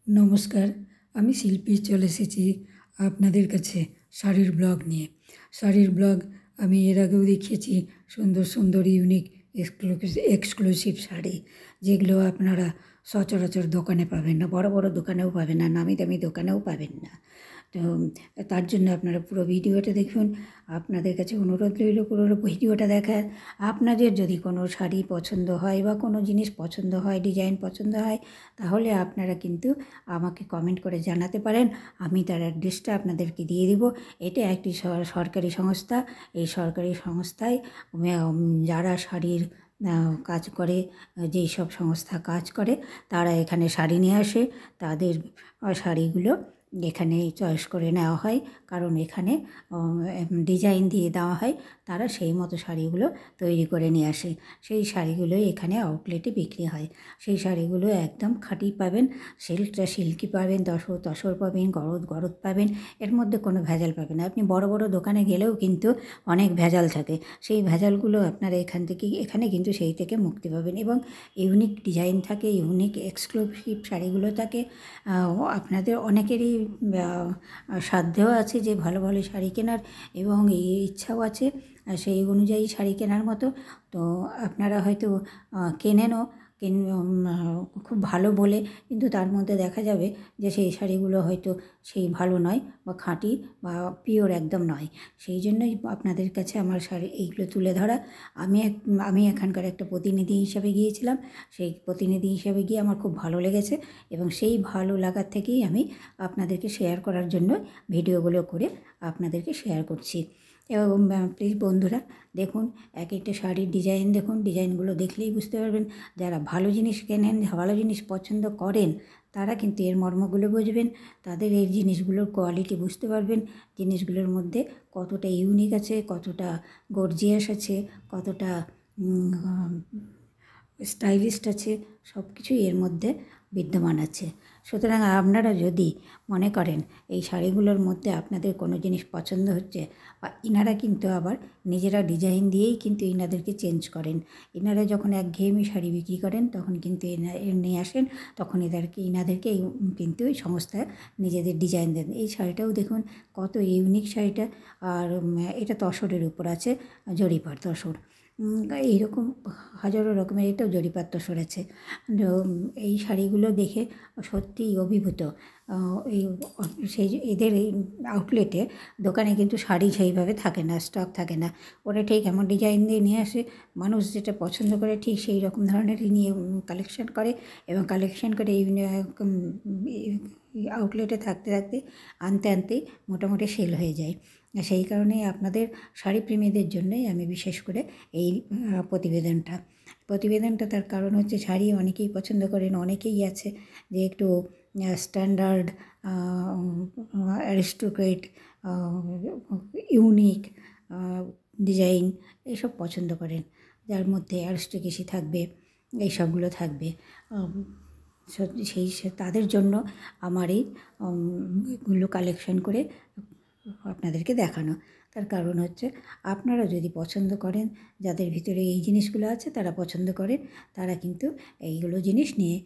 নমস্কার, আমি শিল্পী চলে এসেছি আপনাদের কাছে শাড়ির ব্লগ নিয়ে। শাড়ির ব্লগ আমি এর আগেও দেখিয়েছি, সুন্দর সুন্দর ইউনিক এক্সক্লুসিভ শাড়ি, যেগুলো আপনারা সচরাচর দোকানে পাবেন না, বড় বড় দোকানেও পাবেন না, নামি দামি দোকানেও পাবেন না। তো তার জন্য আপনারা পুরো ভিডিওটা দেখুন। আপনাদের কাছে অনুরোধ রইল পুরো ভিডিওটা দেখার। আপনাদের যদি কোনো শাড়ি পছন্দ হয় বা কোনো জিনিস পছন্দ হয়, ডিজাইন পছন্দ হয়, তাহলে আপনারা কিন্তু আমাকে কমেন্ট করে জানাতে পারেন। আমি তার অ্যাড্রেসটা আপনাদেরকে দিয়ে দিব। এটা একটি সরকারি সংস্থা। এই সরকারি সংস্থায় যারা শাড়ির কাজ করে, যেই সব সংস্থা কাজ করে, তারা এখানে শাড়ি নিয়ে আসে। তাদের শাড়িগুলো এখানে চয়েস করে নেওয়া হয়, কারণ এখানে ডিজাইন দিয়ে দেওয়া হয়। তারা সেই মতো শাড়িগুলো তৈরি করে নিয়ে আসে। সেই শাড়িগুলো এখানে আউটলেটে বিক্রি হয়। সেই শাড়িগুলো একদম খাঁটি পাবেন, সিল্কি পাবেন, তসর পাবেন, গরদ পাবেন। এর মধ্যে কোনো ভেজাল পাবেন না। আপনি বড় বড় দোকানে গেলেও কিন্তু অনেক ভেজাল থাকে। সেই ভেজালগুলো আপনারা এখানে কিন্তু সেই থেকে মুক্তি পাবেন। এবং ইউনিক ডিজাইন থাকে, ইউনিক এক্সক্লুসিভ শাড়িগুলো থাকে। আপনাদের অনেকেরই সাধ্যও আছে যে ভালো ভালো শাড়ি কেনার, এবং এই ইচ্ছাও আছে সেই অনুযায়ী শাড়ি কেনার মতো। তো আপনারা হয়তো কেনেনও খুব ভালো বলে, কিন্তু তার মধ্যে দেখা যাবে যে সেই শাড়িগুলো হয়তো সেই ভালো নয়, বা খাঁটি বা পিওর একদম নয়। সেই জন্যই আপনাদের কাছে আমার শাড়ি এইগুলো তুলে ধরা। আমি এখানকার একটা প্রতিনিধি হিসাবে গিয়েছিলাম। সেই প্রতিনিধি হিসাবে গিয়ে আমার খুব ভালো লেগেছে, এবং সেই ভালো লাগার থেকেই আমি আপনাদেরকে শেয়ার করার জন্য ভিডিওগুলো করে আপনাদেরকে শেয়ার করছি। এবং প্লিজ বন্ধুরা দেখুন, এক একটা শাড়ির ডিজাইন দেখুন। ডিজাইনগুলো দেখলেই বুঝতে পারবেন। যারা ভালো জিনিস কেনেন, ভালো জিনিস পছন্দ করেন, তারা কিন্তু এর মর্মগুলো বুঝবেন। তাদের এই জিনিসগুলোর কোয়ালিটি বুঝতে পারবেন। জিনিসগুলোর মধ্যে কতটা ইউনিক আছে, কতটা গর্জিয়াস আছে, কতটা স্টাইলিস্ট আছে, সব কিছুই এর মধ্যে বিদ্যমান আছে। সুতরাং আপনারা যদি মনে করেন এই শাড়িগুলোর মধ্যে আপনাদের কোনো জিনিস পছন্দ হচ্ছে, বা ইনারা কিন্তু আবার নিজেরা ডিজাইন দিয়েই কিন্তু ইনাদেরকে চেঞ্জ করেন। ইনারা যখন একঘেয়েমি শাড়ি বিক্রি করেন, তখন কিন্তু নিয়ে আসেন, তখন ইনাদেরকে কিন্তু এই সংস্থায় নিজেদের ডিজাইন দেন। এই শাড়িটাও দেখুন কত ইউনিক শাড়িটা। আর এটা তসরের উপর আছে, জরিপার তসর। এইরকম হাজারো রকমের এটাও জরিপার তসর আছে। এই শাড়িগুলো দেখে সত্যিই অভিভূত। এই এদের এই আউটলেটে, দোকানে কিন্তু শাড়ি সেইভাবে থাকে না, স্টক থাকে না। ওরা ঠিক এমন ডিজাইন দিয়ে নিয়ে আসে, মানুষ যেটা পছন্দ করে ঠিক সেই রকম ধরনেরই নিয়ে কালেকশন করে, এবং কালেকশন করে এই আউটলেটে থাকতে থাকতে আনতে আনতেই মোটামুটি সেল হয়ে যায়। সেই কারণেই আপনাদের শাড়িপ্রেমীদের জন্যই আমি বিশেষ করে এই প্রতিবেদনটা তার কারণ হচ্ছে, শাড়ি অনেকেই পছন্দ করেন, অনেকেই আছে যে একটু স্ট্যান্ডার্ড, অ্যারিস্টোক্রেট, ইউনিক ডিজাইন এইসব পছন্দ করেন, যার মধ্যে অ্যারিস্টোক্রেসি থাকবে, এইসবগুলো থাকবে। তাদের জন্য আমার এইগুলো কালেকশন করে আপনাদেরকে দেখানো। তার কারণ হচ্ছে, আপনারা যদি পছন্দ করেন, যাদের ভিতরে এই জিনিসগুলো আছে তারা পছন্দ করেন, তারা কিন্তু এইগুলো জিনিস নিয়ে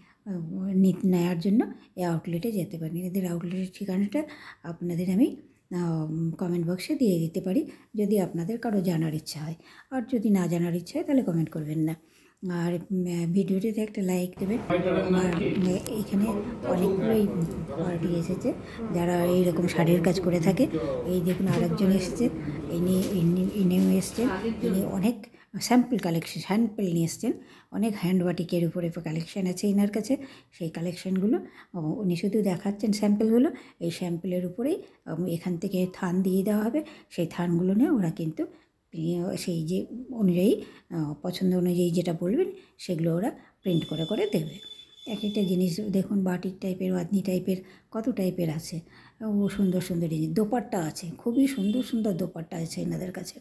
নেওয়ার জন্য এই আউটলেটে যেতে পারেন। এদের আউটলেটের ঠিকানাটা আপনাদের আমি কমেন্ট বক্সে দিয়ে দিতে পারি, যদি আপনাদের কারো জানার ইচ্ছা হয়। আর যদি না জানার ইচ্ছা হয় তাহলে কমেন্ট করবেন না। আর ভিডিওটিতে একটা লাইক দেবেন। আর এইখানে অনেকগুলোই পার্টি এসেছে যারা এইরকম শাড়ির কাজ করে থাকে। এই দেখুন আরেকজন এসেছে, ইনিও এসছেন। ইনি অনেক স্যাম্পল নিয়ে এসছেন। অনেক হ্যান্ড বাটিকের উপরে কালেকশান আছে এনার কাছে। সেই কালেকশানগুলো উনি শুধু দেখাচ্ছেন স্যাম্পলগুলো। এই স্যাম্পলের উপরেই এখান থেকে থান দিয়ে দেওয়া হবে। সেই থানগুলো নিয়ে ওরা কিন্তু সেই যে অনুযায়ী পছন্দ অনুযায়ী যেটা বলবেন সেগুলো ওরা প্রিন্ট করে করে দেবে। এক একটা জিনিস দেখুন, বাটিক টাইপের, বাঁধনি টাইপের, কত টাইপের আছে। ও সুন্দর সুন্দর জিনিস, দোপাট্টা আছে, খুবই সুন্দর সুন্দর দোপাট্টা আছে এনাদের কাছে।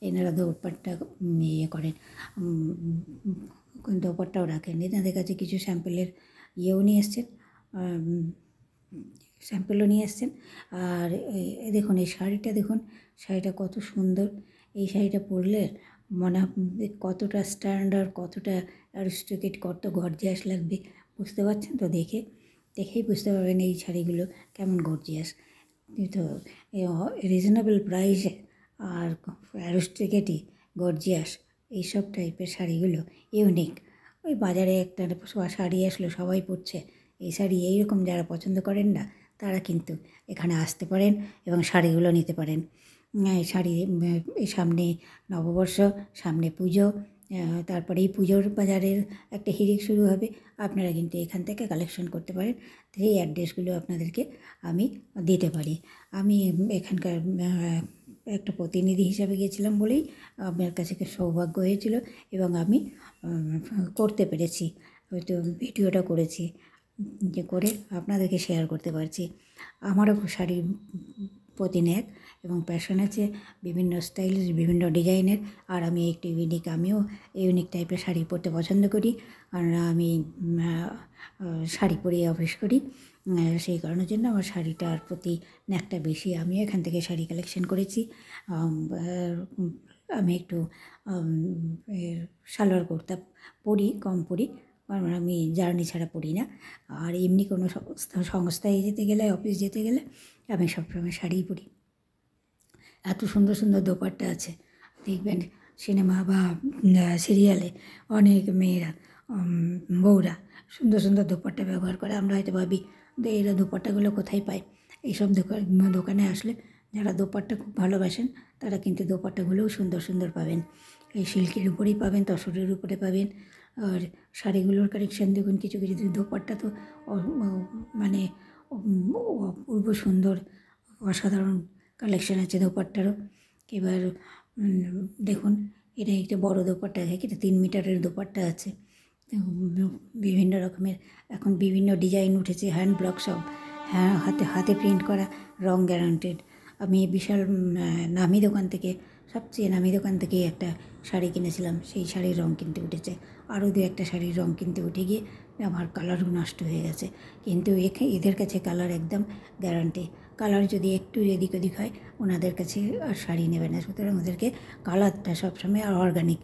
এনারা দোপাট্টা ইয়ে করেন, দোপাট্টাও রাখেন। এনাদের কাছে কিছু স্যাম্পলের ইয়েও নিয়ে এসছেন, স্যাম্পলও নিয়ে এসছেন। আর দেখুন এই শাড়িটা দেখুন, শাড়িটা কত সুন্দর। এই শাড়িটা পরলে মনে কতটা স্ট্যান্ডার্ড, কতটা অ্যারিস্টোক্রেট, কত গর্জিয়াস লাগবে, বুঝতে পারছেন তো দেখে। দেখেই বুঝতে পারবেন এই শাড়িগুলো কেমন গর্জিয়াস। তো রিজনেবল প্রাইসে আর অ্যারিস্টোক্রেটিক গর্জিয়াস এইসব টাইপের শাড়িগুলো ইউনিক। ওই বাজারে একটা শাড়ি আসলো সবাই পরছে, এই শাড়ি এইরকম যারা পছন্দ করেন না তারা কিন্তু এখানে আসতে পারেন এবং শাড়িগুলো নিতে পারেন। শাড়ি এই সামনে নববর্ষ, সামনে পুজো, তারপরে এই পুজোর বাজারের একটা হিড়িক শুরু হবে। আপনারা কিন্তু এখান থেকে কালেকশন করতে পারেন। সেই অ্যাড্রেসগুলো আপনাদেরকে আমি দিতে পারি। আমি এখানকার একটা প্রতিনিধি হিসাবে গেছিলাম বলেই আপনার কাছে সৌভাগ্য হয়েছিল এবং আমি করতে পেরেছি, হয়তো ভিডিওটা করেছি, যে করে আপনাদেরকে শেয়ার করতে পারছি। আমারও শাড়ির প্রতি ন্যাক এবং প্যাশন আছে, বিভিন্ন স্টাইলের, বিভিন্ন ডিজাইনের। আর আমি একটু ইউনিক, আমিও ইউনিক টাইপের শাড়ি পরতে পছন্দ করি, কারণ আমি শাড়ি পরে অফিস করি। সেই কারণের জন্য আমার শাড়িটার প্রতি ন্যাকটা বেশি। আমিও এখান থেকে শাড়ি কালেকশন করেছি। আমি একটু সালোয়ার কুর্তা পরি, কম পরি, কারণ আমি জার্নি ছাড়া পরি না। আর এমনি কোনো সংস্থায় যেতে গেলে, অফিস যেতে গেলে আমি সবসময় শাড়িই পরি। এত সুন্দর সুন্দর দোপাট্টা আছে, দেখবেন সিনেমা বা সিরিয়ালে অনেক মেয়েরা, বউরা সুন্দর সুন্দর দোপাট্টা ব্যবহার করে। আমরা হয়তো ভাবি যে এরা দোপাট্টাগুলো কোথায় পায়। এইসব দোকানে আসলে যারা দোপাট্টা খুব ভালোবাসেন তারা কিন্তু দোপাট্টাগুলোও সুন্দর সুন্দর পাবেন। এই সিল্কের উপরেই পাবেন, তসরের উপরে পাবেন। আর শাড়িগুলোর কালেকশান দেখুন, কিছু কিছু দোপাট্টা তো মানে অপূর্ব সুন্দর, অসাধারণ কালেকশান আছে দোপাট্টারও। এবার দেখুন, এটা একটা বড় দোপাট্টা আছে, এটা 3 মিটারের দোপাট্টা আছে। বিভিন্ন রকমের এখন বিভিন্ন ডিজাইন উঠেছে, হ্যান্ড ব্লক সব, হ্যাঁ হাতে হাতে প্রিন্ট করা, রং গ্যারান্টেড। আমি বিশাল নামি দোকান থেকে, সবচেয়ে নামি দোকান থেকে একটা শাড়ি কিনেছিলাম, সেই শাড়ির রং কিনতে উঠেছে। আরও 2-1টা শাড়ির রং কিনতে উঠে গিয়ে আমার কালারও নষ্ট হয়ে গেছে। কিন্তু এদের কাছে কালার একদম গ্যারান্টি। কালার যদি একটু এদিক ওদিক হয় ওনাদের কাছে আর শাড়ি নেবে না। সুতরাং ওদেরকে কালারটা সবসময়, আর অর্গানিক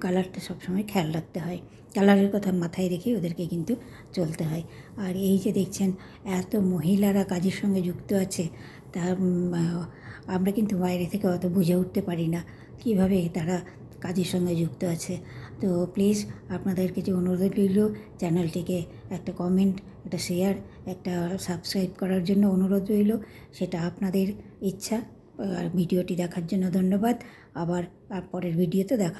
কালারটা সবসময় খেয়াল রাখতে হয়। কালারের কথা মাথায় রেখে ওদেরকে কিন্তু চলতে হয়। আর এই যে দেখছেন এত মহিলারা কাজের সঙ্গে যুক্ত আছে, তা আমরা কিন্তু বাইরে থেকে অত বুঝে উঠতে পারি না কীভাবে তারা কাজের সঙ্গে যুক্ত আছে। তো প্লিজ আপনাদের কিছু অনুরোধ রইল, চ্যানেলটিকে একটা কমেন্ট, একটা শেয়ার, একটা সাবস্ক্রাইব করার জন্য অনুরোধ রইল। সেটা আপনাদের ইচ্ছা। আর ভিডিওটি দেখার জন্য ধন্যবাদ। আবার পরের ভিডিওতে দেখা